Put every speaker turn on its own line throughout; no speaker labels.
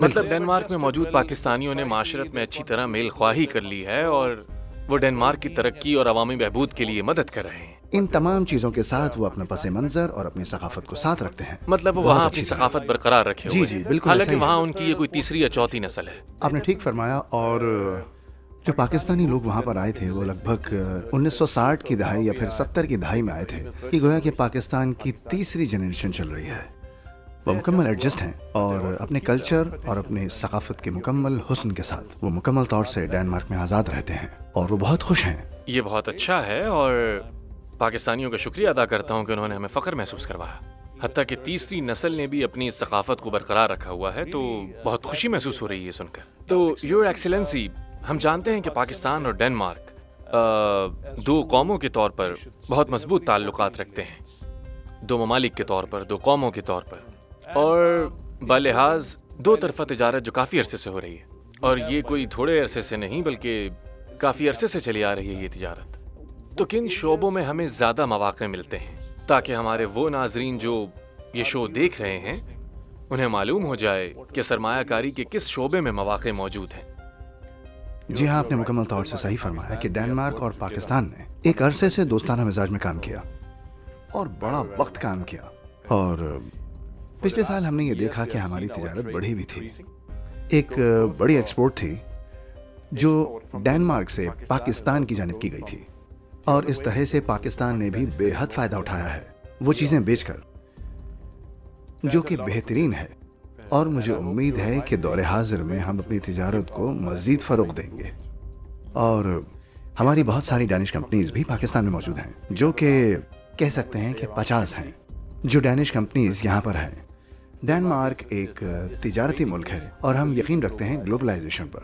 مطلب ڈنمارک میں موجود پاکستانیوں نے معاشرت میں اچھی طرح میل خواہی کر لی ہے اور وہ ڈنمارک کی ترقی اور عوامی بہبود کے لیے مدد کر رہے ہیں.
ان تمام چیزوں کے ساتھ وہ اپنا پس منظر اور اپنی ثقافت کو ساتھ رکھتے ہیں.
مطلب وہ وہاں اپنی ثقافت برقرار رکھے ہوئے
جی بالکل.
حالانکہ وہاں ان کی یہ کوئی تیسری یا چوتھی نسل ہے.
آپ نے ٹھیک فرمایا. اور جو پاکستانی لوگ وہاں پر آئے تھے وہ لگ بھگ 1960 کی دہائی یا پھر 70 کی دہائی میں آئے تھے. یہ گویا کہ پاکستان کی تیسری جنریشن چل رہی ہے. وہ مکمل ایڈجسٹ ہیں اور اپنے کلچر اور اپنے ثقافت کے مکمل حسن کے ساتھ وہ مکمل طور سے ڈنمارک میں آزاد رہتے ہیں اور وہ بہت خوش ہیں.
یہ بہت اچھا ہے اور پاکستانیوں کا شکریہ ادا کرتا ہوں کہ انہوں نے ہمیں فخر محسوس کروایا. حتیٰ کہ تیسری نسل نے بھی اپنی ثقافت کو برقرار رکھا ہوا ہے تو بہت خوشی محسوس ہو رہی ہے سن کر. تو یور ایکسیلنسی، ہم جانتے ہیں کہ پاکستان اور ڈنمارک دو قوموں کے طور پر بہت مضبوط تعلقات رکھتے ہیں، دو ممالک کے طور پر، دو قوموں کے طور پر، اور بلحاظ دو طرفہ تجارت جو کافی عرصے سے ہو رہی ہے. اور یہ کوئی تھوڑے عرصے سے نہیں بلکہ کافی عرصے سے چلی آ رہی ہے یہ تجارت. تو کن شعبوں میں ہمیں زیادہ مواقع ملتے ہیں تاکہ ہمارے وہ ناظرین جو یہ شو دیکھ رہے ہیں انہیں معلوم ہو جائے کہ سرمایہ کاری کے کس شعبے میں مواقع موجود ہیں؟
جی ہاں، آپ نے مکمل طور سے صحیح فرمایا کہ ڈنمارک اور پاکستان نے ایک عرصے سے دوستانہ مزاج میں کام کیا اور بڑا وقت کام کیا. اور پچھلے سال ہم نے یہ دیکھا کہ ہماری تجارت بڑھی بھی تھی. ایک بڑی ایکسپورٹ تھی جو ڈنمارک سے پاکستان کی جانب کی گئی تھی اور اس طرح سے پاکستان نے بھی بے حد فائدہ اٹھایا ہے وہ چیزیں بیچ کر، جو کہ بہترین ہے. اور مجھے امید ہے کہ دور حاضر میں ہم اپنی تجارت کو مزید فروغ دیں گے. اور ہماری بہت ساری ڈینش کمپنیز بھی پاکستان میں موجود ہیں جو کہ کہہ سکتے ہیں کہ 50 ہیں جو ڈینش کمپنیز یہاں پر ہیں. ڈنمارک ایک تجارتی ملک ہے اور ہم یقین رکھتے ہیں گلوبلائزیشن پر.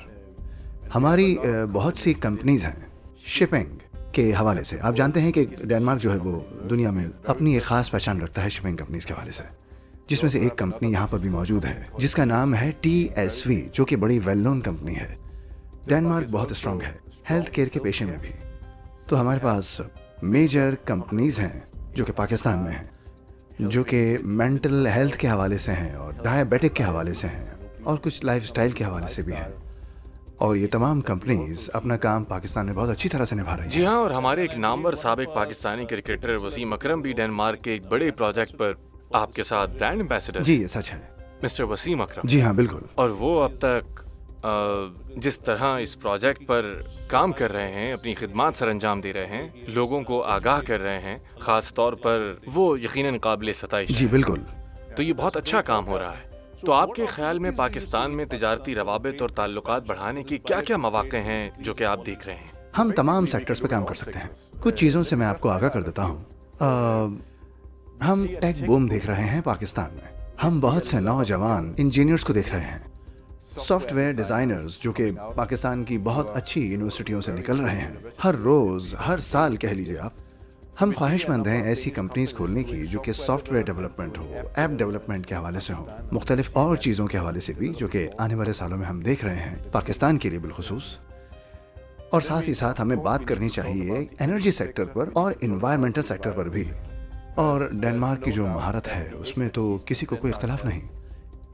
ہماری بہت سی کمپنیز ہیں شپنگ کے حوالے سے. آپ جانتے ہیں کہ ڈنمارک جو ہے وہ دنیا میں اپنی ایک خاص پہچان رکھتا ہے شپنگ کمپنیز کے حوالے سے، جس میں سے ایک کمپنی یہاں پر بھی موجود ہے جس کا نام ہے TSV، جو کہ بڑی ویل نون کمپنی ہے. ڈنمارک بہت اسٹرانگ ہے ہیلتھ کیئر کے پیشے میں بھی. تو ہمارے پاس میجر کمپنیز ہیں جو کہ پاکستان میں ہیں، جو کہ مینٹل ہیلتھ کے حوالے سے ہیں اور ڈائبیٹک کے حوالے سے ہیں اور کچھ لائف اسٹائل کے حوالے سے بھی ہیں. اور یہ تمام کمپنیز اپنا کام پاکستان میں بہت اچھی طرح سے نبھا رہی ہیں.
جی ہاں، اور ہمارے ایک نامور سابق پاکستانی کرکٹر وسیم اکرم بھی ڈنمارک کے ایک بڑے پروجیکٹ پر آپ کے ساتھ برانڈ ایمبیسڈر.
جی یہ سچ ہے.
مسٹر وسیم اکرم.
جی ہاں بالکل.
اور وہ اب تک جس طرح اس پروجیکٹ پر کام کر رہے ہیں، اپنی خدمات سر انجام دے رہے ہیں، لوگوں کو آگاہ کر رہے ہیں، خاص طور پر وہ یقیناً قابل ستائش.
جی بالکل.
تو یہ بہت اچھا کام ہو رہا ہے. تو آپ کے خیال میں پاکستان میں تجارتی روابط اور تعلقات بڑھانے کی کیا کیا مواقع ہیں جو کہ آپ دیکھ رہے ہیں؟
ہم تمام سیکٹرز پہ کام کر سکتے ہیں. کچھ چیزوں سے میں آپ کو آگاہ کر دیتا ہوں. ہم ٹیک بوم دیکھ رہے ہیں پاکستان میں. ہم بہت سے نوجوان انجینئرز کو دیکھ رہے ہیں، سافٹ ویئر ڈیزائنرز جو کہ پاکستان کی بہت اچھی یونیورسٹیوں سے نکل رہے ہیں. ہر روز، ہر سال کہہ لیجیے آپ. ہم خواہش مند ہیں ایسی کمپنیز کھولنے کی جو کہ soft where development who, app development کے حوالے سے ہو، مختلف اور چیزوں کے حوالے سے بھی جو کہ آنے والے سالوں میں ہم دیکھ رہے ہیں پاکستان کے لیے بالخصوص. اور ساتھ ہی ساتھ ہمیں بات کرنی چاہیے انرجی سیکٹر پر اور انوائرمنٹل سیکٹر پر بھی. اور ڈنمارک کی جو مہارت ہے اس میں تو کسی کو کوئی اختلاف نہیں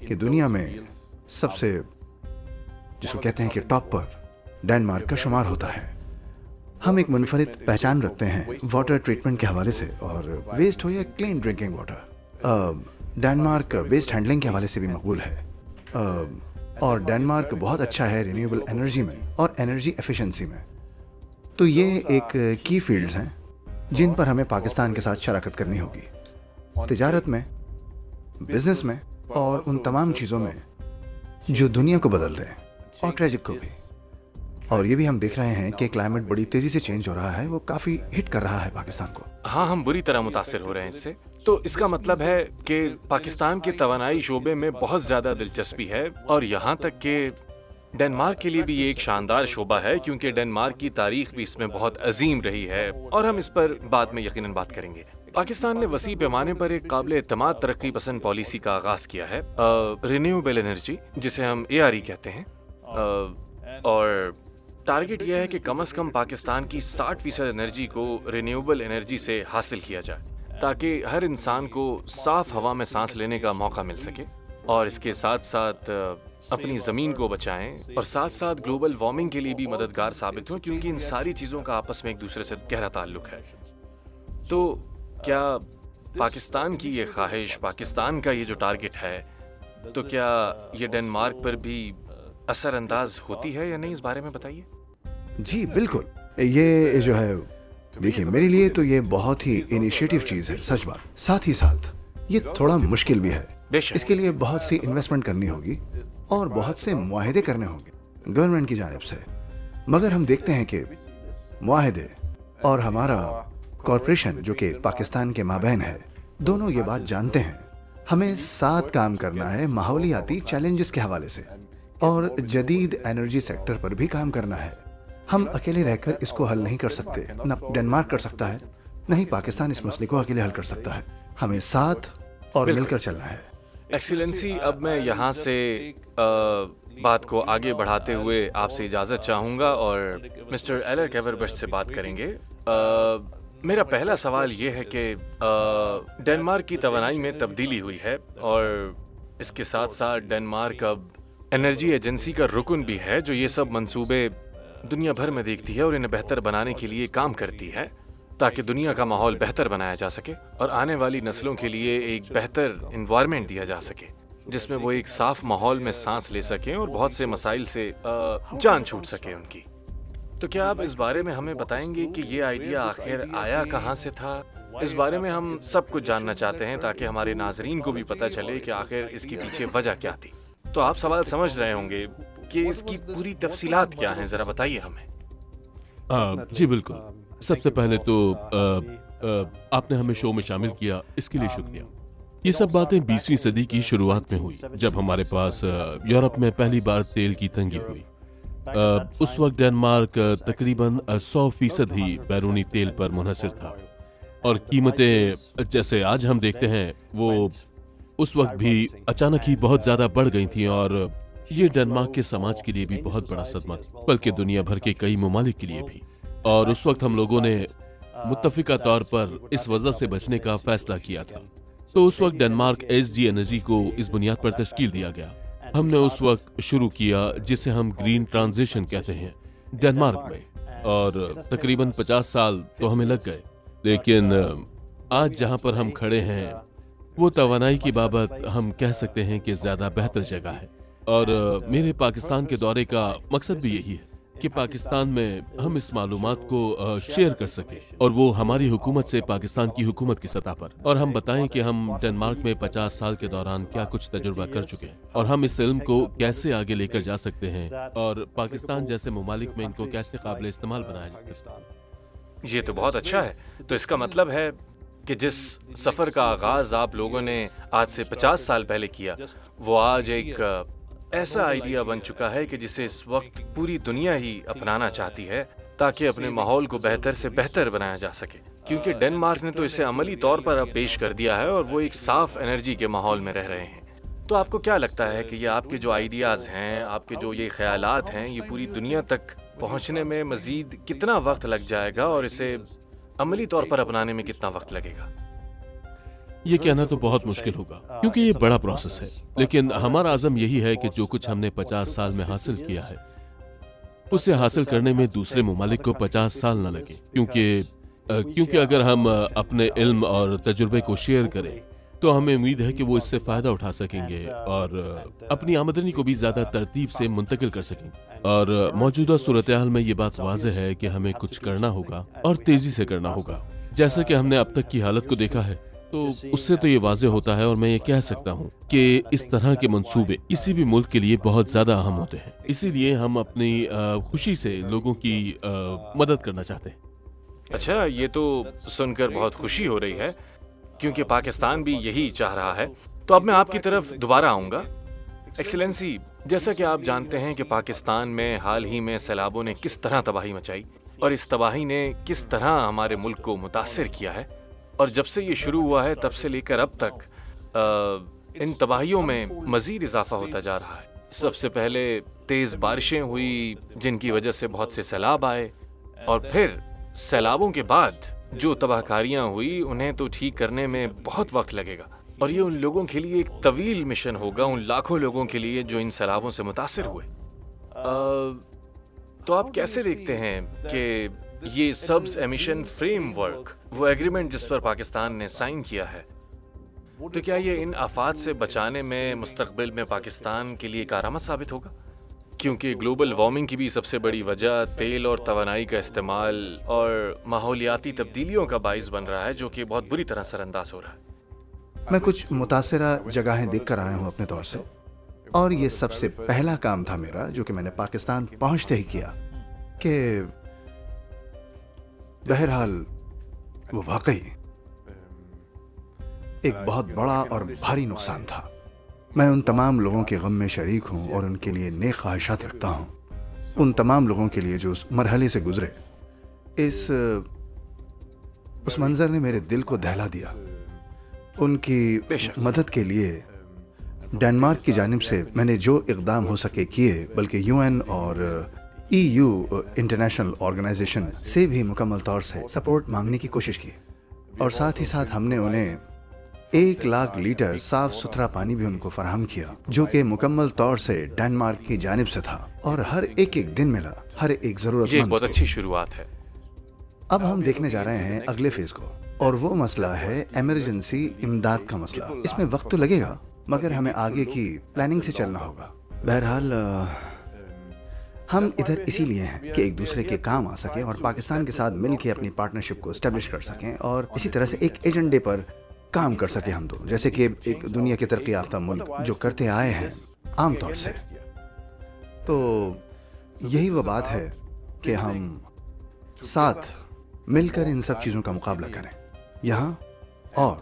کہ دنیا میں سب سے جس کو کہتے ہیں کہ ٹاپ پر ڈنمارک کا شمار ہوتا ہے. ہم ایک منفرد پہچان رکھتے ہیں واٹر ٹریٹمنٹ کے حوالے سے، اور ویسٹ ہو یا clean drinking water. Denmark waste handling کے حوالے سے بھی مقبول ہے. اور ڈنمارک بہت اچھا ہے رینیویبل انرجی میں اور انرجی ایفیشنسی میں. تو یہ ایک کی فیلڈز ہیں جن پر ہمیں پاکستان کے ساتھ شراکت کرنی ہوگی، تجارت میں، بزنس میں اور ان تمام چیزوں میں جو دنیا کو بدل دیں اور ٹریجک کو بھی. اور یہ بھی ہم دیکھ رہے ہیں کہ کلائمیٹ بڑی تیزی سے چینج ہو رہا ہے، وہ کافی ہٹ کر رہا ہے پاکستان کو.
ہاں، ہم بری طرح متاثر ہو رہے ہیں اس سے. تو اس کا مطلب ہے کہ پاکستان کے توانائی شعبے میں بہت زیادہ دلچسپی ہے، اور یہاں تک کہ ڈنمارک کے لیے بھی یہ ایک شاندار شعبہ ہے کیونکہ ڈنمارک کی تاریخ بھی اس میں بہت عظیم رہی ہے، اور ہم اس پر بعد میں یقیناً بات کریں گے. پاکستان نے وسیع پیمانے پر ایک قابل اعتماد ترقی پسند پالیسی کا آغاز کیا ہے، رینیویبل انرجی، جسے ہم ARE کہتے ہیں. اور ٹارگٹ یہ ہے کہ کم از کم پاکستان کی 60% انرجی کو رینیویبل انرجی سے حاصل کیا جائے تاکہ ہر انسان کو صاف ہوا میں سانس لینے کا موقع مل سکے. اور اس کے ساتھ ساتھ اپنی زمین کو بچائیں اور ساتھ ساتھ گلوبل وارمنگ کے لیے بھی مددگار ثابت ہوں، کیونکہ ان ساری چیزوں کا آپس میں ایک دوسرے سے گہرا تعلق ہے۔ تو کیا پاکستان کی یہ خواہش، پاکستان کا یہ جو ٹارگٹ ہے، تو کیا یہ ڈنمارک پر بھی اثر انداز ہوتی ہے یا نہیں؟ اس بارے میں بتائیے۔
جی بالکل، یہ جو ہے دیکھیے میرے لیے تو یہ بہت ہی انیشیٹو چیز ہے، سچ بات۔ ساتھ ہی ساتھ یہ تھوڑا مشکل بھی ہے، اس کے لیے بہت سی انویسٹمنٹ کرنی ہوگی اور بہت سے معاہدے کرنے ہوں گے گورنمنٹ کی جانب سے، مگر ہم دیکھتے ہیں کہ معاہدے اور ہمارا کارپوریشن جو کہ پاکستان کے مابین ہے، دونوں یہ بات جانتے ہیں ہمیں ساتھ کام کرنا ہے ماحولیاتی چیلنجز کے حوالے سے، اور جدید انرجی سیکٹر پر بھی کام کرنا ہے۔ ہم اکیلے رہ کر اس کو حل نہیں کر سکتے، نہ ڈنمارک کر سکتا ہے، نہ ہی پاکستان اس مسئلے کو اکیلے حل کر سکتا ہے، ہمیں ساتھ اور مل کر چلنا ہے۔
ایکسیلنسی، اب میں یہاں سے بات کو آگے بڑھاتے ہوئے آپ سے اجازت چاہوں گا اور مسٹر ایلر کیوربش سے بات کریں گے۔ میرا پہلا سوال یہ ہے کہ ڈنمارک کی توانائی میں تبدیلی ہوئی ہے اور اس کے ساتھ ساتھ ڈنمارک اب انرجی ایجنسی کا رکن بھی ہے، جو یہ سب منصوبے دنیا بھر میں دیکھتی ہے اور انہیں بہتر بنانے کے لیے کام کرتی ہے تاکہ دنیا کا ماحول بہتر بنایا جا سکے اور آنے والی نسلوں کے لیے ایک بہتر انوائرمنٹ دیا جا سکے جس میں وہ ایک صاف ماحول میں سانس لے سکیں اور بہت سے مسائل سے جان چھوٹ سکے ان کی۔ تو کیا آپ اس بارے میں ہمیں بتائیں گے کہ یہ آئیڈیا آخر آیا کہاں سے تھا؟ اس بارے میں ہم سب کچھ جاننا چاہتے ہیں تاکہ ہمارے ناظرین کو بھی پتہ چلے کہ آخر اس کے پیچھے وجہ کیا تھی۔ تو آپ سوال سمجھ رہے ہوں گے کہ اس کی پوری تفصیلات کیا ہیں، ذرا بتائیے ہمیں۔
جی بالکل، سب سے پہلے تو آپ نے ہمیں شو میں شامل کیا، اس کے لیے شکریہ۔ یہ سب باتیں 20ویں صدی کی شروعات میں ہوئی جب ہمارے پاس یورپ میں پہلی بار تیل کی تنگی ہوئی۔ اس وقت ڈنمارک تقریباً 100% ہی بیرونی تیل پر منحصر تھا اور قیمتیں جیسے آج ہم دیکھتے ہیں وہ اس وقت بھی اچانک ہی بہت زیادہ بڑھ گئی تھیں، اور یہ ڈنمارک کے سماج کے لیے بھی بہت بڑا صدمہ تھا، بلکہ دنیا بھر کے کئی ممالک کے لیے بھی۔ اور اس وقت ہم لوگوں نے متفقہ طور پر اس وجہ سے بچنے کا فیصلہ کیا تھا۔ تو اس وقت ڈنمارک ایس جی انرجی کو اس بنیاد پر تشکیل دیا گیا۔ ہم نے اس وقت شروع کیا جسے ہم گرین ٹرانزیشن کہتے ہیں ڈنمارک میں، اور تقریباً 50 سال تو ہمیں لگ گئے، لیکن آج جہاں پر ہم کھڑے ہیں وہ توانائی کی بابت ہم کہہ سکتے ہیں کہ زیادہ بہتر جگہ ہے۔ اور میرے پاکستان کے دورے کا مقصد بھی یہی ہے کہ پاکستان میں ہم اس معلومات کو شیئر کر سکیں، اور وہ ہماری حکومت سے پاکستان کی حکومت کی سطح پر، اور ہم بتائیں کہ ہم ڈنمارک میں 50 سال کے دوران کیا کچھ تجربہ کر چکے ہیں اور ہم اس علم کو کیسے آگے لے کر جا سکتے ہیں اور پاکستان جیسے ممالک میں ان کو کیسے قابل استعمال بنایا جا سکتا ہے۔
یہ تو بہت اچھا ہے۔ تو اس کا مطلب ہے کہ جس سفر کا آغاز آپ لوگوں نے آج سے 50 سال پہلے کیا، وہ آج ایک ایسا آئیڈیا بن چکا ہے کہ جسے اس وقت پوری دنیا ہی اپنانا چاہتی ہے تاکہ اپنے ماحول کو بہتر سے بہتر بنایا جا سکے، کیونکہ ڈنمارک نے تو اسے عملی طور پر اب پیش کر دیا ہے اور وہ ایک صاف انرجی کے ماحول میں رہ رہے ہیں۔ تو آپ کو کیا لگتا ہے کہ یہ آپ کے جو آئیڈیاز ہیں، آپ کے جو یہ خیالات ہیں، یہ پوری دنیا تک پہنچنے میں مزید کتنا وقت لگ جائے گا اور اسے عملی طور پر اپنانے میں کتنا وقت لگے گا؟
یہ کہنا تو بہت مشکل ہوگا کیونکہ یہ بڑا پروسیس ہے، لیکن ہمارا عزم یہی ہے کہ جو کچھ ہم نے 50 سال میں حاصل کیا ہے اسے حاصل کرنے میں دوسرے ممالک کو 50 سال نہ لگے، کیونکہ اگر ہم اپنے علم اور تجربے کو شیئر کریں تو ہمیں امید ہے کہ وہ اس سے فائدہ اٹھا سکیں گے اور اپنی آمدنی کو بھی زیادہ ترتیب سے منتقل کر سکیں گے۔ اور موجودہ صورتحال میں یہ بات واضح ہے کہ ہمیں کچھ کرنا ہوگا اور تیزی سے کرنا ہوگا۔ جیسا کہ ہم نے اب تک کی حالت کو دیکھا ہے تو اس سے تو یہ واضح ہوتا ہے، اور میں یہ کہہ سکتا ہوں کہ اس طرح کے منصوبے کسی بھی ملک کے لیے بہت زیادہ اہم ہوتے ہیں، اسی لیے ہم اپنی خوشی سے لوگوں کی مدد کرنا چاہتے ہیں۔
اچھا، یہ تو سن کر بہت خوشی ہو رہی ہے کیونکہ پاکستان بھی یہی چاہ رہا ہے۔ تو اب میں آپ کی طرف دوبارہ آؤں گا۔ ایکسیلنسی، جیسا کہ آپ جانتے ہیں کہ پاکستان میں حال ہی میں سیلابوں نے کس طرح تباہی مچائی اور اس تباہی نے کس طرح ہمارے ملک کو متاثر کیا ہے، اور جب سے یہ شروع ہوا ہے تب سے لے کر اب تک ان تباہیوں میں مزید اضافہ ہوتا جا رہا ہے۔ سب سے پہلے تیز بارشیں ہوئی جن کی وجہ سے بہت سے سیلاب آئے، اور پھر سیلابوں کے بعد جو تباہ کاریاں ہوئی انہیں تو ٹھیک کرنے میں بہت وقت لگے گا۔ اور یہ ان لوگوں کے لیے ایک طویل مشن ہوگا، ان لاکھوں لوگوں کے لیے جو ان سیلابوں سے متاثر ہوئے۔ تو آپ کیسے دیکھتے ہیں کہ یہ سبز ایمیشن فریم ورک، وہ ایگریمنٹ جس پر پاکستان نے سائن کیا ہے، تو کیا یہ ان آفات سے بچانے میں مستقبل میں پاکستان کے لیے کارآمد ثابت ہوگا؟ کیونکہ گلوبل وارمنگ کی بھی سب سے بڑی وجہ تیل اور توانائی کا استعمال اور ماحولیاتی تبدیلیوں کا باعث بن رہا ہے، جو کہ بہت بری طرح سر انداز ہو رہا ہے۔
میں کچھ متاثرہ جگہیں دیکھ کر آیا ہوں اپنے طور سے، اور یہ سب سے پہلا کام تھا میرا جو کہ میں نے پاکستان پہنچتے ہی کیا، کہ بہرحال وہ واقعی ایک بہت بڑا اور بھاری نقصان تھا۔ میں ان تمام لوگوں کے غم میں شریک ہوں اور ان کے لیے نیک خواہشات رکھتا ہوں، ان تمام لوگوں کے لیے جو اس مرحلے سے گزرے۔ اس منظر نے میرے دل کو دہلا دیا۔ ان کی مدد کے لیے ڈنمارک کی جانب سے میں نے جو اقدام ہو سکے کیے، بلکہ UN اور EU انٹرنیشنل آرگنائزیشن سے بھی مکمل طور سے سپورٹ مانگنے کی کوشش کی، اور ساتھ ہی ساتھ ہم نے انہیں 1 لاکھ لیٹر صاف ستھرا پانی بھی ان کو فراہم کیا، جو کہ مکمل طور سے ڈنمارک کی جانب سے تھا، اور ہر ایک دن ملا ہر ایک ضرورت
یہ
مند
بہت
کو۔
اچھی شروعات ہے۔
اب ہم دیکھنے جا رہے ہیں اگلے فیز کو، اور وہ مسئلہ ہے ایمرجنسی امداد کا مسئلہ۔ اس میں وقت تو لگے گا، مگر ہمیں آگے کی پلاننگ سے چلنا ہوگا۔ بہرحال ہم ادھر اسی لیے ہیں کہ ایک دوسرے کے کام آ سکیں اور پاکستان کے ساتھ مل کے اپنی پارٹنرشپ کو اسٹیبلش کر سکیں، اور اسی طرح سے ایک ایجنڈے پر کام کر سکیں ہم دونوں، جیسے کہ ایک دنیا کے ترقی یافتہ ملک جو کرتے آئے ہیں عام طور سے۔ تو یہی وہ بات ہے کہ ہم ساتھ مل کر ان سب چیزوں کا مقابلہ کریں، یہاں اور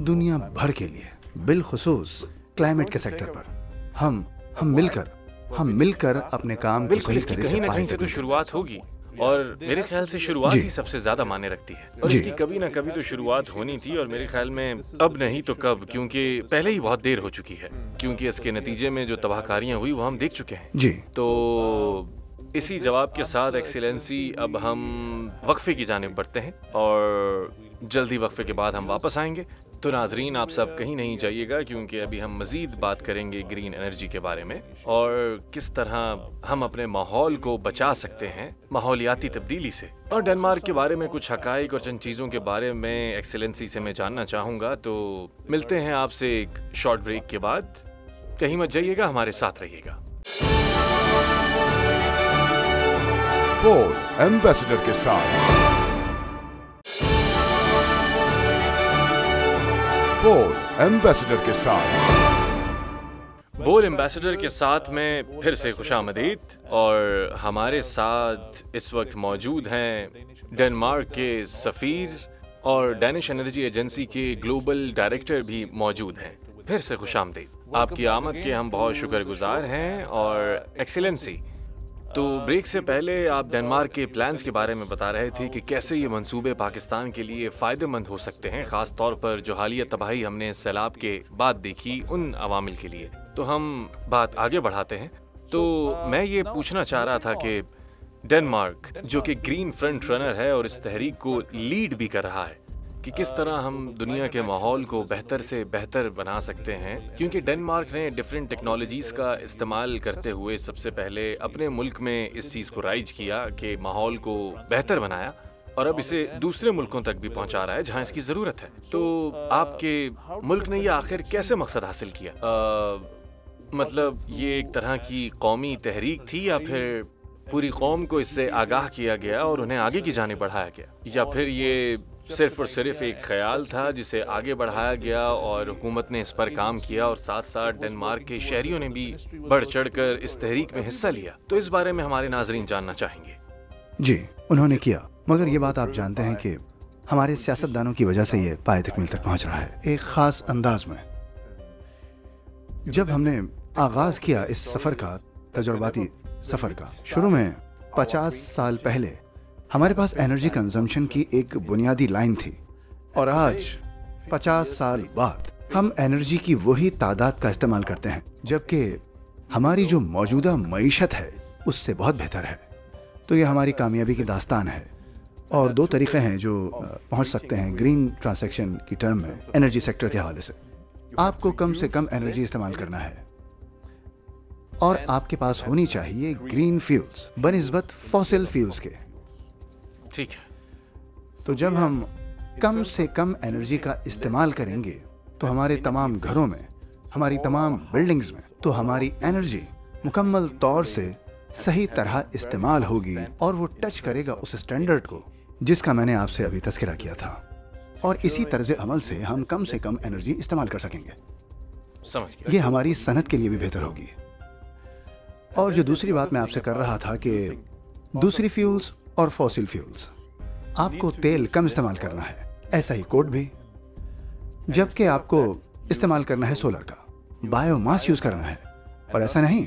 دنیا بھر کے لیے، بالخصوص کلائمیٹ کے سیکٹر پر۔ ہم مل کر اپنے کام کو
بالکل،
صحیح
اس کی
طرح
کہیں نہ
پائے
کہیں سے تو
کریں۔
شروعات ہوگی، اور میرے خیال سے شروعات
جی۔
ہی سب سے زیادہ معنی رکھتی ہے، اور
جی۔
اس کی کبھی نہ کبھی تو شروعات ہونی تھی، اور میرے خیال میں اب نہیں تو کب، کیونکہ پہلے ہی بہت دیر ہو چکی ہے، کیونکہ اس کے نتیجے میں جو تباہ کاریاں ہوئی وہ ہم دیکھ چکے ہیں۔
جی،
تو اسی جواب کے ساتھ ایکسیلنسی اب ہم وقفے کی جانب بڑھتے ہیں، اور جلدی وقفے کے بعد ہم واپس آئیں گے۔ تو ناظرین، آپ سب کہیں نہیں جائیے گا، کیونکہ ابھی ہم مزید بات کریں گے گرین انرجی کے بارے میں، اور کس طرح ہم اپنے ماحول کو بچا سکتے ہیں ماحولیاتی تبدیلی سے۔ اور ڈنمارک کے بارے میں کچھ حقائق اور چند چیزوں کے بارے میں ایکسیلنسی سے میں جاننا چاہوں گا۔ تو ملتے ہیں آپ سے ایک شارٹ بریک کے بعد، کہیں مت جائیے گا، ہمارے ساتھ رہیے گا۔
بول ایمبیسڈر کے ساتھ بول ایمبیسڈر کے ساتھ
بول ایمبیسڈر کے ساتھ میں پھر سے خوش آمدید، اور ہمارے ساتھ اس وقت موجود ہیں ڈنمارک کے سفیر اور ڈینش انرجی ایجنسی کے گلوبل ڈائریکٹر بھی موجود ہیں۔ پھر سے خوش آمدید، آپ کی آمد کے ہم بہت شکر گزار ہیں۔ اور ایکسیلنسی، تو بریک سے پہلے آپ ڈنمارک کے پلانز کے بارے میں بتا رہے تھے کہ کیسے یہ منصوبے پاکستان کے لیے فائدہ مند ہو سکتے ہیں، خاص طور پر جو حالیہ تباہی ہم نے سیلاب کے بعد دیکھی ان عوامل کے لیے۔ تو ہم بات آگے بڑھاتے ہیں۔ تو میں یہ پوچھنا چاہ رہا تھا کہ ڈنمارک جو کہ گرین فرنٹ رنر ہے اور اس تحریک کو لیڈ بھی کر رہا ہے، کہ کس طرح ہم دنیا کے ماحول کو بہتر سے بہتر بنا سکتے ہیں، کیونکہ ڈنمارک نے ڈیفرنٹ ٹیکنالوجیز کا استعمال کرتے ہوئے سب سے پہلے اپنے ملک میں اس چیز کو رائج کیا کہ ماحول کو بہتر بنایا، اور اب اسے دوسرے ملکوں تک بھی پہنچا رہا ہے جہاں اس کی ضرورت ہے۔ تو آپ کے ملک نے یہ آخر کیسے مقصد حاصل کیا؟ مطلب یہ ایک طرح کی قومی تحریک تھی، یا پھر پوری قوم کو اس سے آگاہ کیا گیا اور انہیں آگے کی جانب بڑھایا گیا، یا پھر یہ صرف اور صرف ایک خیال تھا جسے آگے بڑھایا گیا اور حکومت نے اس پر کام کیا، اور ساتھ ساتھ ڈنمارک کے شہریوں نے بھی بڑھ چڑھ کر اس تحریک میں حصہ لیا؟ تو اس بارے میں ہمارے ناظرین جاننا چاہیں گے۔
جی، انہوں نے کیا، مگر یہ بات آپ جانتے ہیں کہ ہمارے سیاستدانوں کی وجہ سے یہ پائے تکمیل تک پہنچ رہا ہے ایک خاص انداز میں۔ جب ہم نے آغاز کیا اس سفر کا، تجرباتی سفر کا، شروع میں 50 سال پہلے ہمارے پاس انرجی کنزمپشن کی ایک بنیادی لائن تھی، اور آج 50 سال بعد ہم انرجی کی وہی تعداد کا استعمال کرتے ہیں، جبکہ ہماری جو موجودہ معیشت ہے اس سے بہت بہتر ہے۔ تو یہ ہماری کامیابی کی داستان ہے، اور 2 طریقے ہیں جو پہنچ سکتے ہیں گرین ٹرانزیکشن کی ٹرم میں انرجی سیکٹر کے حوالے سے۔ آپ کو کم سے کم انرجی استعمال کرنا ہے، اور آپ کے پاس ہونی چاہیے گرین فیولز بنسبت فوسل فیولز کے۔
ٹھیک ہے،
تو جب ہم کم سے کم انرجی کا استعمال کریں گے تو ہمارے تمام گھروں میں، ہماری تمام بلڈنگز میں، تو ہماری انرجی مکمل طور سے صحیح طرح استعمال ہوگی، اور وہ ٹچ کرے گا اس اسٹینڈرڈ کو جس کا میں نے آپ سے ابھی تذکرہ کیا تھا، اور اسی طرز عمل سے ہم کم سے کم انرجی استعمال کر سکیں گے۔
سمجھ گیا۔
یہ ہماری صنعت کے لیے بھی بہتر ہوگی۔ اور جو دوسری بات میں آپ سے کر رہا تھا کہ دوسری فیولز اور فوسل فیولز، آپ کو تیل کم استعمال کرنا ہے، ایسا ہی کوٹ بھی، جبکہ آپ کو استعمال کرنا ہے سولر کا، بایو ماس یوز کرنا ہے، اور ایسا نہیں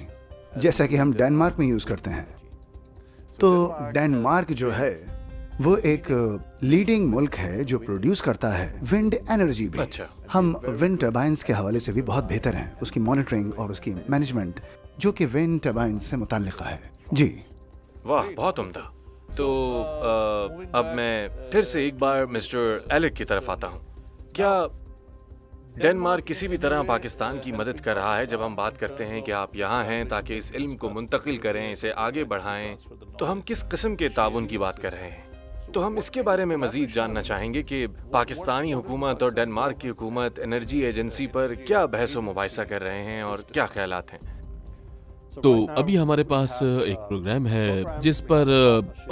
جیسا کہ ہم ڈینمارک میں یوز کرتے ہیں۔ تو ڈینمارک جو ہے وہ ایک لیڈنگ ملک ہے جو پروڈیوس کرتا ہے ونڈ انرجی بھی۔
اچھا،
ہم ونڈ ٹربائنز کے حوالے سے بھی بہت بہتر ہیں، اس کی مانیٹرنگ اور اس کی مینجمنٹ جو کہ ونڈ ٹربائنز سے متعلقہ ہے۔ جی
واہ، بہت عمدہ۔ تو اب میں پھر سے ایک بار مسٹر ایلک کی طرف آتا ہوں۔ کیا ڈنمارک کسی بھی طرح پاکستان کی مدد کر رہا ہے جب ہم بات کرتے ہیں کہ آپ یہاں ہیں تاکہ اس علم کو منتقل کریں، اسے آگے بڑھائیں، تو ہم کس قسم کے تعاون کی بات کر رہے ہیں؟ تو ہم اس کے بارے میں مزید جاننا چاہیں گے کہ پاکستانی حکومت اور ڈنمارک کی حکومت انرجی ایجنسی پر کیا بحث و مباحثہ کر رہے ہیں اور کیا خیالات ہیں؟
تو ابھی ہمارے پاس ایک پروگرام ہے جس پر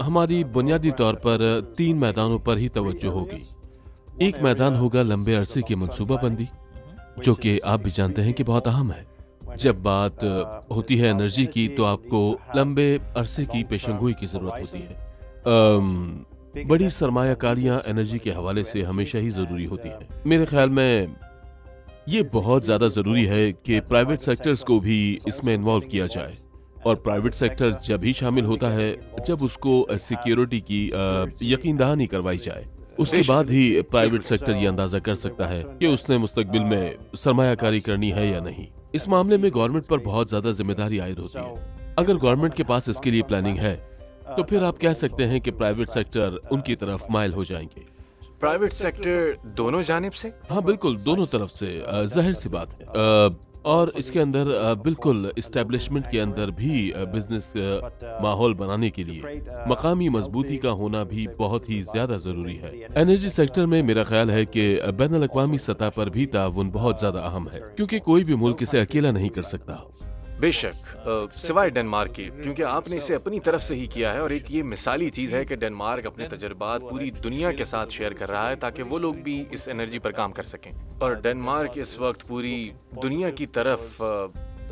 ہماری بنیادی طور پر 3 میدانوں پر ہی توجہ ہوگی۔ ایک میدان ہوگا لمبے عرصے کی منصوبہ بندی، جو کہ آپ بھی جانتے ہیں کہ بہت اہم ہے۔ جب بات ہوتی ہے انرجی کی تو آپ کو لمبے عرصے کی پیشنگوئی کی ضرورت ہوتی ہے۔ بڑی سرمایہ کاریاں انرجی کے حوالے سے ہمیشہ ہی ضروری ہوتی ہیں۔ میرے خیال میں یہ بہت زیادہ ضروری ہے کہ پرائیویٹ سیکٹرز کو بھی اس میں انوالو کیا جائے، اور پرائیویٹ سیکٹر جب ہی شامل ہوتا ہے جب اس کو سیکیورٹی کی یقین دہانی کروائی جائے۔ اس کے بعد ہی پرائیویٹ سیکٹر یہ اندازہ کر سکتا ہے کہ اس نے مستقبل میں سرمایہ کاری کرنی ہے یا نہیں۔ اس معاملے میں گورنمنٹ پر بہت زیادہ ذمہ داری عائد ہوتی ہے۔ اگر گورنمنٹ کے پاس اس کے لیے پلاننگ ہے تو پھر آپ کہہ سکتے ہیں کہ پرائیویٹ سیکٹر ان کی طرف مائل ہو جائیں گے۔
پرائیویٹ سیکٹر دونوں جانب سے؟
ہاں بالکل، دونوں طرف سے، ظاہر سی بات ہے۔ اور اس کے اندر بالکل اسٹیبلشمنٹ کے اندر بھی بزنس ماحول بنانے کے لیے مقامی مضبوطی کا ہونا بھی بہت ہی زیادہ ضروری ہے۔ انرجی سیکٹر میں میرا خیال ہے کہ بین الاقوامی سطح پر بھی تعاون بہت زیادہ اہم ہے، کیونکہ کوئی بھی ملک اسے اکیلا نہیں کر سکتا۔
بے شک، سوائے ڈنمارک کی، کیونکہ آپ نے اسے اپنی طرف سے ہی کیا ہے، اور ایک یہ مثالی چیز ہے کہ ڈنمارک اپنے تجربات پوری دنیا کے ساتھ شیئر کر رہا ہے تاکہ وہ لوگ بھی اس انرجی پر کام کر سکیں، اور ڈنمارک اس وقت پوری دنیا کی طرف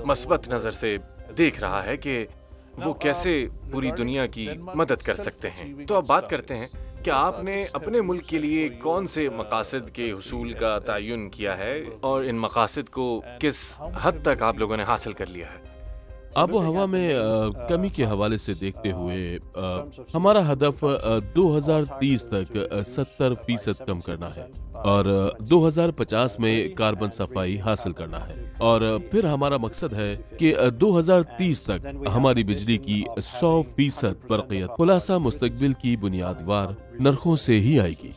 مثبت نظر سے دیکھ رہا ہے کہ وہ کیسے پوری دنیا کی مدد کر سکتے ہیں۔ تو اب بات کرتے ہیں کہ آپ نے اپنے ملک کے لیے کون سے مقاصد کے حصول کا تعین کیا ہے، اور ان مقاصد کو کس حد تک آپ لوگوں نے حاصل کر لیا ہے؟
آب و ہوا میں کمی کے حوالے سے دیکھتے ہوئے ہمارا ہدف 2030 تک 70% کم کرنا ہے، اور 2050 میں کاربن صفائی حاصل کرنا ہے، اور پھر ہمارا مقصد ہے کہ 2030 تک ہماری بجلی کی 100% برقیت خلاصہ مستقبل کی بنیاد وار نرخوں سے ہی آئے گی،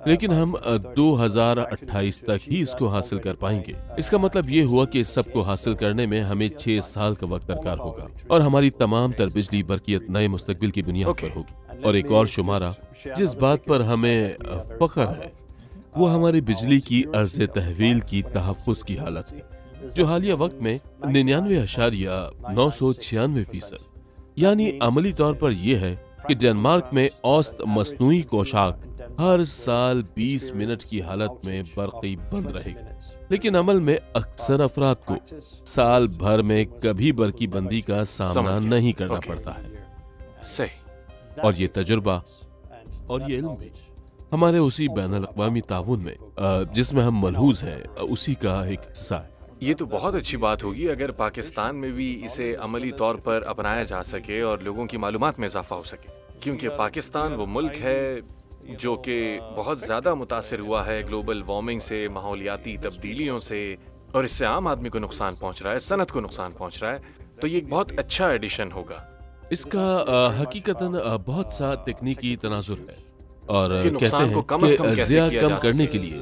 لیکن ہم 2028 تک ہی اس کو حاصل کر پائیں گے۔ اس کا مطلب یہ ہوا کہ اس سب کو حاصل کرنے میں ہمیں 6 سال کا وقت درکار ہوگا، اور ہماری تمام تر بجلی برقیت نئے مستقبل کی بنیاد پر ہوگی۔ اور ایک اور شمارہ جس بات پر ہمیں فخر ہے وہ ہماری بجلی کی عرض تحویل کی تحفظ کی حالت ہے، جو حالیہ وقت میں 99.996%، یعنی عملی طور پر یہ ہے کہ ڈنمارک میں اوسط مصنوعی کوشاک ہر سال 20 منٹ کی حالت میں برقی بند رہے گی، لیکن عمل میں اکثر افراد کو سال بھر میں کبھی برقی بندی کا سامنا نہیں کرنا پڑتا ہے۔
صحیح۔
اور یہ تجربہ اور یہ علم بھی ہمارے اسی بین الاقوامی تعاون میں جس میں ہم ملحوظ ہیں اسی کا ایک حصہ ہے۔
یہ تو بہت اچھی بات ہوگی اگر پاکستان میں بھی اسے عملی طور پر اپنایا جا سکے اور لوگوں کی معلومات میں اضافہ ہو سکے، کیونکہ پاکستان وہ ملک ہے جو کہ بہت زیادہ متاثر ہوا ہے گلوبل وارمنگ سے، ماحولیاتی تبدیلیوں سے، اور اس سے عام آدمی کو نقصان پہنچ رہا ہے، صنعت کو نقصان پہنچ رہا ہے۔ تو یہ ایک بہت اچھا ایڈیشن ہوگا۔
اس کا حقیقتاً بہت سا تکنیکی تناظر ہے، اور
کہ
کہتے
نقصان
ہیں
کو کم از کم
کہ
کیسے
ضیاع
کیا
کم
جا
کرنے
سکے۔
کے لیے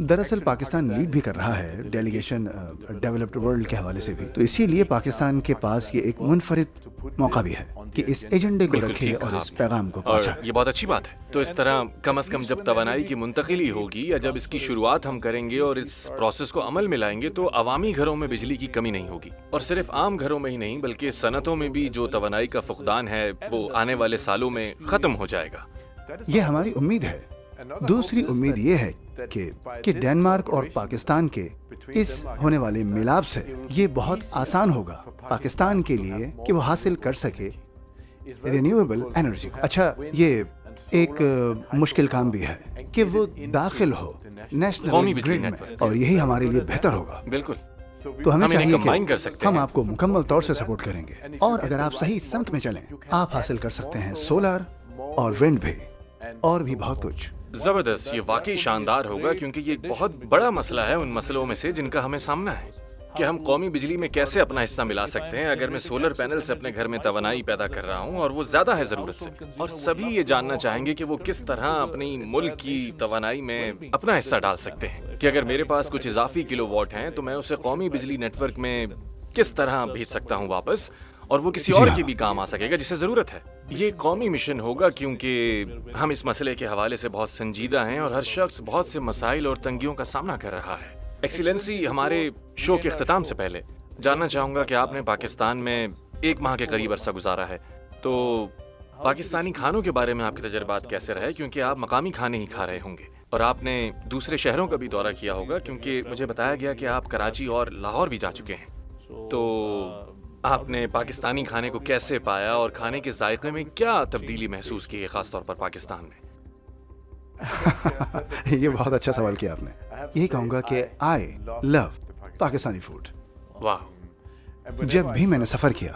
دراصل پاکستان لیڈ بھی کر رہا ہے ڈیلیگیشن ڈیولپڈ ورلڈ کے حوالے سے بھی، تو اسی لیے پاکستان کے پاس یہ ایک منفرد موقع بھی ہے کہ اس ایجنڈے کو رکھے اور اس پیغام کو
اور
پہنچائے۔
یہ بہت اچھی بات ہے۔ تو اس طرح کم از کم جب توانائی کی منتقلی ہوگی یا جب اس کی شروعات ہم کریں گے اور اس پروسیس کو عمل میں لائیں گے تو عوامی گھروں میں بجلی کی کمی نہیں ہوگی، اور صرف عام گھروں میں ہی نہیں بلکہ صنعتوں میں بھی جو توانائی کا فقدان ہے وہ آنے والے سالوں میں ختم ہو جائے گا۔
یہ ہماری امید ہے۔ دوسری امید یہ ہے کہ ڈینمارک اور پاکستان کے اس ہونے والے ملاپ سے یہ بہت آسان ہوگا پاکستان کے لیے کہ وہ حاصل کر سکے رینیویبل انرجی۔ اچھا، یہ ایک مشکل کام بھی ہے کہ وہ داخل ہو نیشنل
قومی بجلی
گرڈ
نیٹ
میں،
ورک۔
اور یہی ہمارے لیے بہتر ہوگا۔
بالکل،
تو ہمیں
ہم انہیں
چاہیے
combine کر
کہ
سکتے
ہم
ہیں۔
آپ کو مکمل طور سے سپورٹ کریں گے، اور اگر آپ صحیح سمت میں چلیں آپ حاصل کر سکتے ہیں سولر اور ونڈ بھی، اور بھی بہت کچھ۔
زبردست، یہ واقعی شاندار ہوگا کیونکہ یہ ایک بہت بڑا مسئلہ ہے ان مسئلوں میں سے جن کا ہمیں سامنا ہے کہ ہم قومی بجلی میں کیسے اپنا حصہ ملا سکتے ہیں اگر میں سولر پینل سے اپنے گھر میں توانائی پیدا کر رہا ہوں اور وہ زیادہ ہے ضرورت سے، اور سبھی یہ جاننا چاہیں گے کہ وہ کس طرح اپنی ملک کی توانائی میں اپنا حصہ ڈال سکتے ہیں کہ اگر میرے پاس کچھ اضافی کلو واٹ ہیں تو میں اسے قومی بجلی نیٹ ورک میں کس طرح بھیج سکتا ہوں واپس، اور وہ کسی اور کی بھی کام آ سکے گا جسے ضرورت ہے۔ یہ قومی مشن ہوگا کیونکہ ہم اس مسئلے کے حوالے سے بہت سنجیدہ ہیں اور ہر شخص بہت سے مسائل اور تنگیوں کا سامنا کر رہا ہے۔ ایکسیلنسی، ہمارے شو کے اختتام سے پہلے جاننا چاہوں گا کہ آپ نے پاکستان میں 1 ماہ کے قریب عرصہ گزارا ہے، تو پاکستانی کھانوں کے بارے میں آپ کے تجربات کیسے رہے؟ کیونکہ آپ مقامی کھانے ہی کھا رہے ہوں گے، اور آپ نے دوسرے شہروں کا بھی دورہ کیا ہوگا کیونکہ مجھے بتایا گیا کہ آپ کراچی اور لاہور بھی جا چکے ہیں، تو آپ نے پاکستانی کھانے کو کیسے پایا اور کھانے کے ذائقے میں کیا تبدیلی محسوس کی ہے خاص طور پر پاکستان میں؟
یہ بہت اچھا سوال کیا آپ نے۔ یہی کہوں گا کہ آئی لو پاکستانی فوڈ۔
واہ،
جب بھی میں نے سفر کیا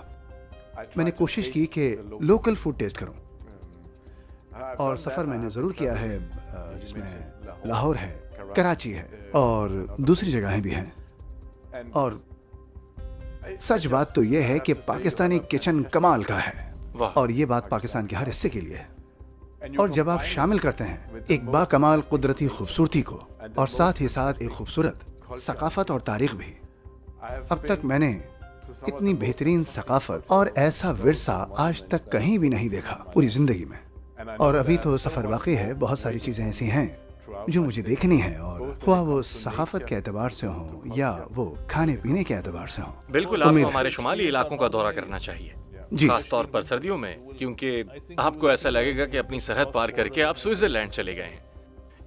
میں نے کوشش کی کہ لوکل فوڈ ٹیسٹ کروں، اور سفر میں نے ضرور کیا ہے جس میں لاہور ہے، کراچی ہے اور دوسری جگہیں بھی ہیں، اور سچ بات تو یہ ہے کہ پاکستانی کچن کمال کا ہے، اور یہ بات پاکستان کے ہر حصے کے لیے ہے۔ اور جب آپ شامل کرتے ہیں ایک با کمال قدرتی خوبصورتی کو اور ساتھ ہی ساتھ ایک خوبصورت ثقافت اور تاریخ بھی، اب تک میں نے اتنی بہترین ثقافت اور ایسا ورثہ آج تک کہیں بھی نہیں دیکھا پوری زندگی میں، اور ابھی تو سفر باقی ہے۔ بہت ساری چیزیں ایسی ہیں جو مجھے دیکھنی ہے، اور خواہ وہ ثقافت کے اعتبار سے ہوں یا وہ کھانے پینے کے اعتبار سے ہوں۔
بالکل، آپ کو ہمارے شمالی علاقوں کا دورہ کرنا چاہیے، خاص طور پر سردیوں میں، کیونکہ آپ کو ایسا لگے گا کہ اپنی سرحد پار کر کے آپ سوئٹزرلینڈ چلے گئے ہیں،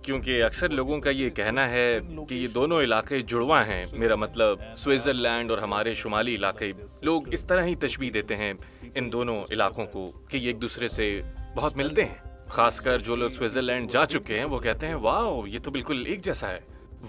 کیونکہ اکثر لوگوں کا یہ کہنا ہے کہ یہ دونوں علاقے جڑواں ہیں۔ میرا مطلب سوئٹزرلینڈ اور ہمارے شمالی علاقے، لوگ اس طرح ہی تشبیہ دیتے ہیں ان دونوں علاقوں کو کہ یہ ایک دوسرے سے بہت ملتے ہیں۔ خاص کر جو لوگ سوئٹزرلینڈ جا چکے ہیں وہ کہتے ہیں واو، یہ تو بالکل ایک جیسا ہے،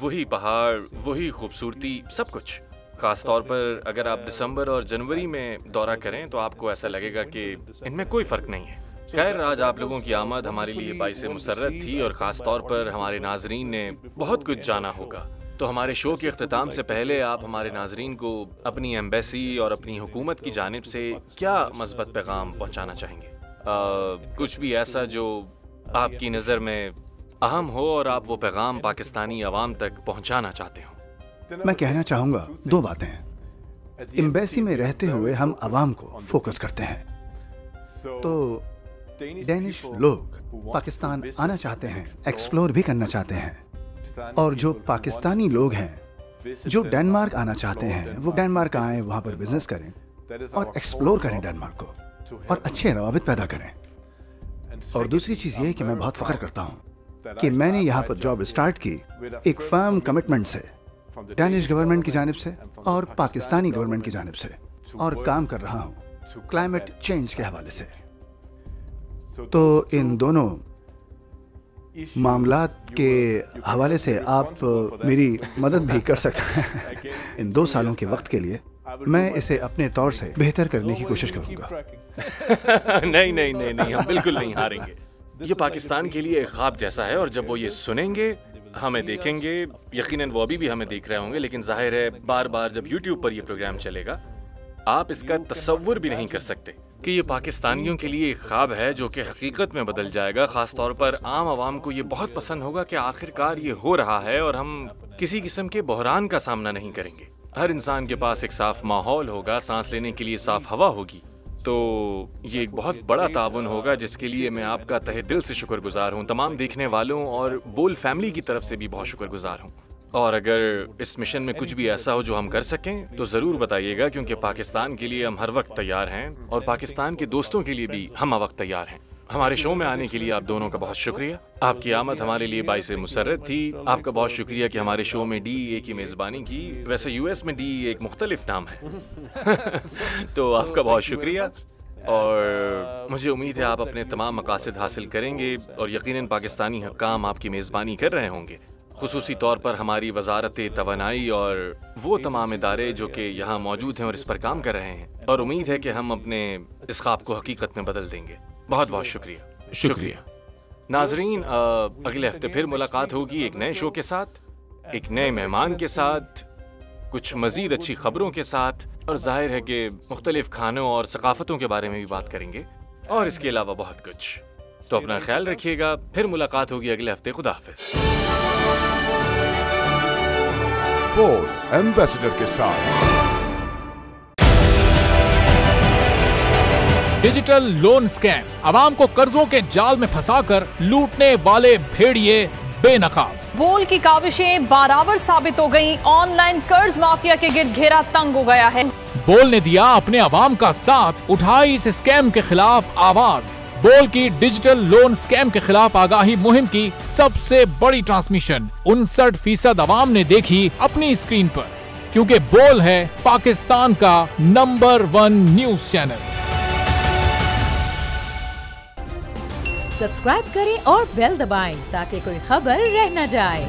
وہی پہاڑ، وہی خوبصورتی، سب کچھ۔ خاص طور پر اگر آپ دسمبر اور جنوری میں دورہ کریں تو آپ کو ایسا لگے گا کہ ان میں کوئی فرق نہیں ہے۔ خیر، آج آپ لوگوں کی آمد ہمارے لیے باعث مسرت تھی، اور خاص طور پر ہمارے ناظرین نے بہت کچھ جانا ہوگا۔ تو ہمارے شو کے اختتام سے پہلے آپ ہمارے ناظرین کو اپنی ایمبیسی اور اپنی حکومت کی جانب سے کیا مثبت پیغام پہنچانا چاہیں گے؟ کچھ بھی ایسا جو آپ کی نظر میں اہم ہو اور آپ وہ پیغام پاکستانی عوام تک پہنچانا چاہتے ہوں۔
میں کہنا چاہوں گا 2 باتیں۔ ایمبیسی میں رہتے ہوئے ہم عوام کو فوکس کرتے ہیں، تو ڈینش لوگ پاکستان آنا چاہتے ہیں، ایکسپلور بھی کرنا چاہتے ہیں، اور جو پاکستانی لوگ ہیں جو ڈنمارک آنا چاہتے ہیں وہ ڈنمارک آئیں، وہاں پر بزنس کریں اور ایکسپلور کریں ڈنمارک کو، اور اچھے روابط پیدا کریں۔ اور دوسری چیز یہ ہے کہ میں بہت فخر کرتا ہوں کہ میں نے یہاں پر جاب اسٹارٹ کی ایک فرم کمٹمنٹ سے، ڈینش گورنمنٹ کی جانب سے اور پاکستانی گورنمنٹ کی جانب سے، اور کام کر رہا ہوں کلائمیٹ چینج کے حوالے سے۔ تو ان دونوں معاملات کے حوالے سے آپ میری مدد بھی کر سکتے ہیں۔ ان 2 سالوں کے وقت کے لیے میں اسے اپنے طور سے بہتر کرنے کی کوشش کروں گا۔
نہیں نہیں نہیں نہیں، ہم بالکل نہیں ہاریں گے۔ یہ پاکستان کے لیے ایک خواب جیسا ہے، اور جب وہ یہ سنیں گے، ہمیں دیکھیں گے، یقیناً وہ ابھی بھی ہمیں دیکھ رہے ہوں گے، لیکن ظاہر ہے بار بار جب یوٹیوب پر یہ پروگرام چلے گا آپ اس کا تصور بھی نہیں کر سکتے کہ یہ پاکستانیوں کے لیے ایک خواب ہے جو کہ حقیقت میں بدل جائے گا. خاص طور پر عام عوام کو یہ بہت پسند ہوگا کہ آخرکار یہ ہو رہا ہے اور ہم کسی قسم کے بحران کا سامنا نہیں کریں گے. ہر انسان کے پاس ایک صاف ماحول ہوگا, سانس لینے کے لیے صاف ہوا ہوگی. تو یہ ایک بہت بڑا تعاون ہوگا جس کے لیے میں آپ کا تہہ دل سے شکر گزار ہوں. تمام دیکھنے والوں اور بول فیملی کی طرف سے بھی بہت شکر گزار ہوں. اور اگر اس مشن میں کچھ بھی ایسا ہو جو ہم کر سکیں تو ضرور بتائیے گا, کیونکہ پاکستان کے لیے ہم ہر وقت تیار ہیں اور پاکستان کے دوستوں کے لیے بھی ہم وقت تیار ہیں. ہمارے شو میں آنے کے لیے آپ دونوں کا بہت شکریہ. آپ کی آمد ہمارے لیے باعث مسرت تھی. آپ کا بہت شکریہ کہ ہمارے شو میں DEA کی میزبانی کی. ویسے US میں DEA ایک مختلف نام ہے تو آپ کا بہت شکریہ. اور مجھے امید ہے آپ اپنے تمام مقاصد حاصل کریں گے اور یقیناً پاکستانی حکام آپ کی میزبانی کر رہے ہوں گے, خصوصی طور پر ہماری وزارت توانائی اور وہ تمام ادارے جو کہ یہاں موجود ہیں اور اس پر کام کر رہے ہیں. اور امید ہے کہ ہم اپنے اس خواب کو حقیقت میں بدل دیں گے. بہت بہت شکریہ.
شکریہ.
ناظرین, اگلے ہفتے پھر ملاقات ہوگی ایک نئے شو کے ساتھ, ایک نئے مہمان کے ساتھ, کچھ مزید اچھی خبروں کے ساتھ, اور ظاہر ہے کہ مختلف کھانوں اور ثقافتوں کے بارے میں بھی بات کریں گے, اور اس کے علاوہ بہت کچھ. تو اپنا خیال رکھیے گا. پھر ملاقات ہوگی اگلے ہفتے. خدا حافظ.
بول ایمبیسڈر کے ساتھ
ڈیجیٹل لون اسکیم, عوام کو قرضوں کے جال میں پھنسا کر لوٹنے والے بھیڑیے بے نقاب.
بول کی کاوشیں بارآور ثابت ہو گئیں. آن لائن قرض مافیا کے گرد گھیرا تنگ ہو گیا ہے.
بول نے دیا اپنے عوام کا ساتھ, اٹھائی اس اسکیم کے خلاف آواز. بول کی ڈیجیٹل لون اسکیم کے خلاف آگاہی مہم کی سب سے بڑی ٹرانسمیشن 59% عوام نے دیکھی اپنی اسکرین پر, کیونکہ بول ہے پاکستان کا نمبر 1 نیوز چینل.
سبسکرائب کریں اور بیل دبائیں تاکہ کوئی خبر رہ نہ جائے.